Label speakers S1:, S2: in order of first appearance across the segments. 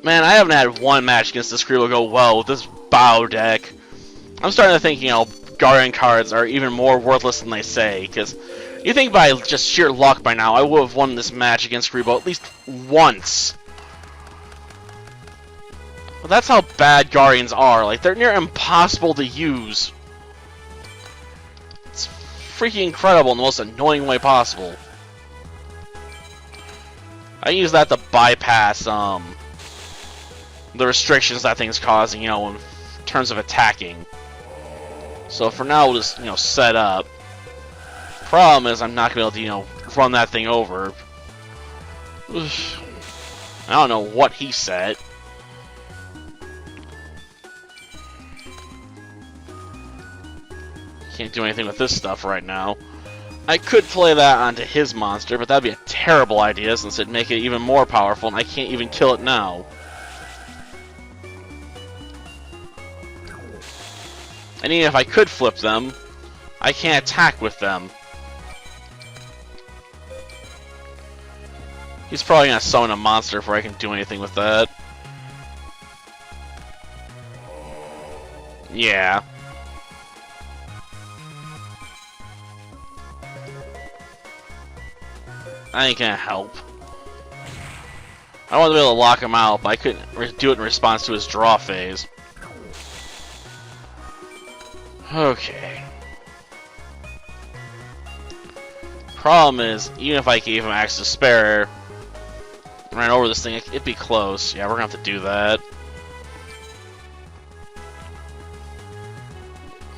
S1: Man, I haven't had one match against this Skrill go well with this Baou deck. I'm starting to think, Guardian cards are even more worthless than they say, because you think by just sheer luck by now, I would have won this match against Skrill at least once. But that's how bad Guardians are. Like, they're near impossible to use. It's freaking incredible in the most annoying way possible. I use that to bypass, the restrictions that thing's causing, in terms of attacking. So for now, we'll just, set up. Problem is, I'm not going to be able to, run that thing over. I don't know what he said. Can't do anything with this stuff right now. I could play that onto his monster, but that'd be a terrible idea since it'd make it even more powerful, and I can't even kill it now. And even if I could flip them, I can't attack with them. He's probably gonna summon a monster before I can do anything with that. Yeah. I ain't gonna help. I wanted to be able to lock him out, but I couldn't do it in response to his draw phase. Okay. Problem is, even if I gave him access to spare, ran over this thing, it'd be close. Yeah, we're gonna have to do that.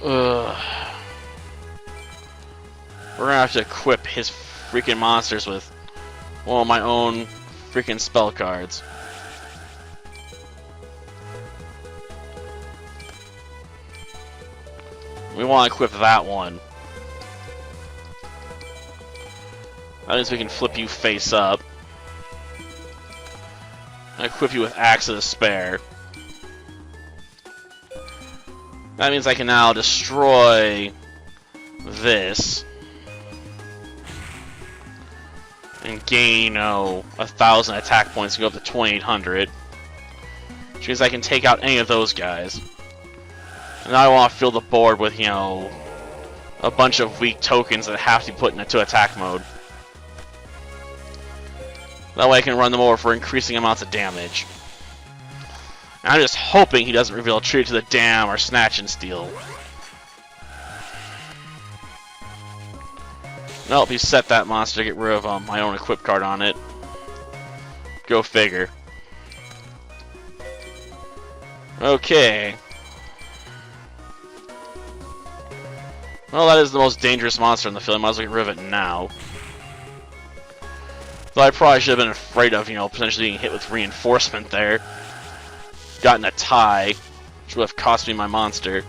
S1: Ugh. We're gonna have to equip his freaking monsters with one of my own freaking spell cards. We want to equip that one. That means we can flip you face up. And equip you with Axe of Despair. That means I can now destroy this. And gain, 1,000 attack points and go up to 2,800. Which means I can take out any of those guys. And now I want to fill the board with, a bunch of weak tokens that have to be put into attack mode. That way I can run them over for increasing amounts of damage. And I'm just hoping he doesn't reveal a tribute to the Dam or Snatch and Steal. Nope, he set that monster to get rid of my own equip card on it. Go figure. Okay. Well, that is the most dangerous monster in the field. I might as well get rid of it now. Though I probably should have been afraid of, potentially being hit with reinforcement there. Gotten a tie, which would have cost me my monster.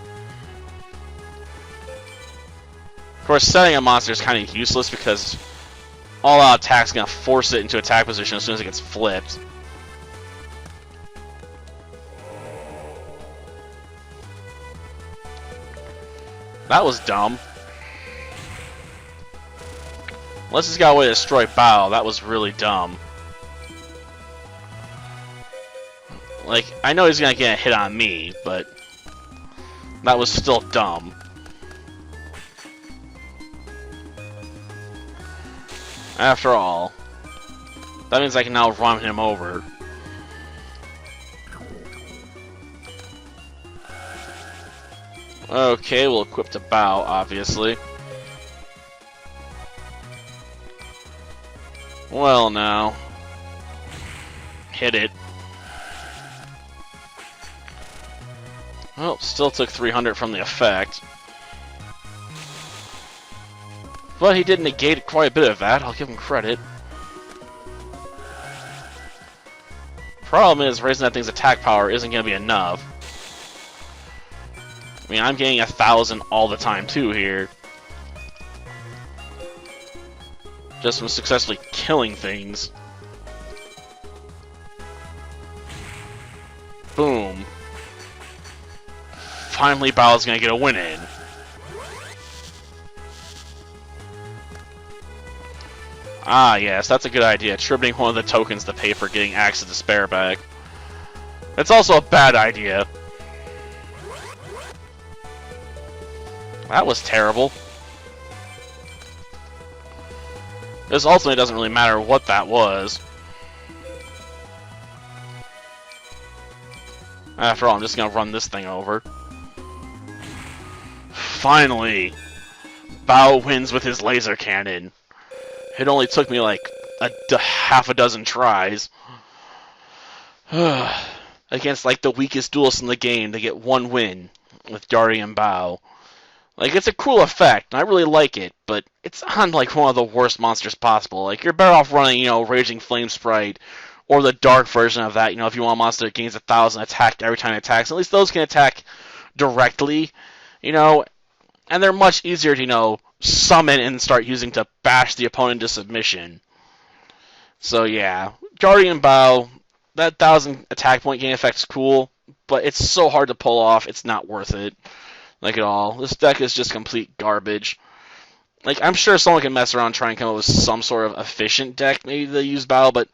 S1: Of course, setting a monster is kind of useless because all-out attack is going to force it into attack position as soon as it gets flipped. That was dumb. Unless he's got a way to destroy Baou, that was really dumb. Like, I know he's gonna get a hit on me, but that was still dumb. After all, that means I can now run him over. Okay, we'll equip the Baou, obviously. Well, now. Hit it. Well, still took 300 from the effect. But he did negate quite a bit of that, I'll give him credit. Problem is, raising that thing's attack power isn't going to be enough. I mean, I'm getting 1,000 all the time, too, here. Just from successfully killing things. Boom. Finally, Bao's gonna get a win in. Ah, yes, that's a good idea. Tributing one of the tokens to pay for getting Axe of Despair back. It's also a bad idea. That was terrible. This ultimately doesn't really matter what that was. After all, I'm just gonna run this thing over. Finally! Baou wins with his laser cannon. It only took me like half a dozen tries. Against like the weakest duelist in the game to get one win with Guardian Baou. Like, it's a cool effect, and I really like it, but it's on like one of the worst monsters possible. Like, you're better off running, Raging Flame Sprite, or the dark version of that, if you want a monster that gains 1,000 attack every time it attacks. At least those can attack directly, and they're much easier to, summon and start using to bash the opponent into submission. So yeah, Guardian Baou, that 1,000 attack point gain effect's cool, but it's so hard to pull off, it's not worth it. Like at all. This deck is just complete garbage. Like, I'm sure someone can mess around and try and come up with some sort of efficient deck, maybe they use Baou, but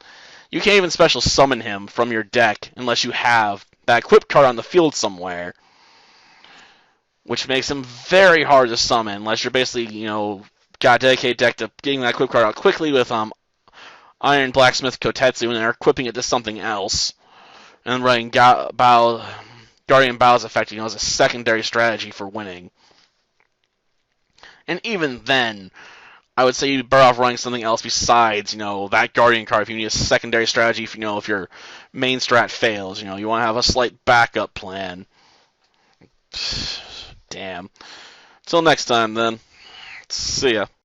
S1: you can't even special summon him from your deck unless you have that equip card on the field somewhere. Which makes him very hard to summon unless you're basically, got a dedicated deck to getting that equip card out quickly with Iron Blacksmith Kotetsu and then equipping it to something else. And running Guardian Baou's effect, as a secondary strategy for winning. And even then, I would say you'd better off running something else besides, that Guardian card if you need a secondary strategy, if your main strat fails. You want to have a slight backup plan. Damn. Till next time, then. See ya.